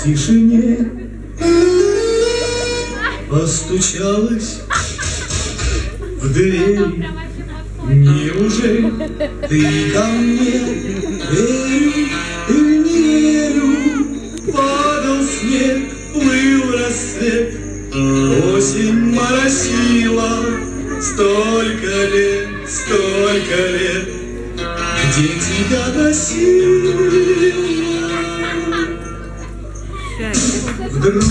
тишине постучалась в дверь. Неужели ты ко мне? Верю или не верю? Падал снег, плыл рассвет, осень моросила. Столько лет, где тебя носила? Вдруг,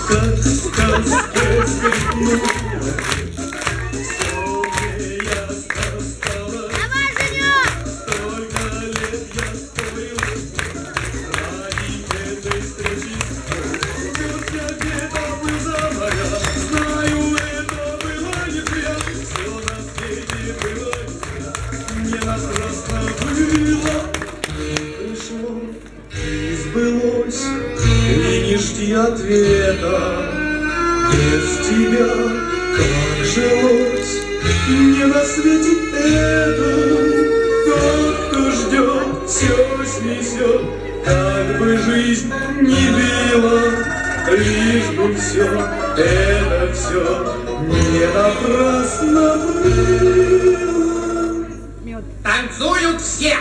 как в сказке сверкнула, солнце ясно стало. Столько лет я спорил ради этой встречи. Вперед я где-то был за моря, знаю, это было не зря. Все на свете было не напрасно было. Пришло и сбылось, и не жди ответа. Без тебя как жилось мне на свете этом. Тот, кто ждет, все снесет, как бы жизнь не била, лишь бы все, это все не напрасно было. Танцуют все!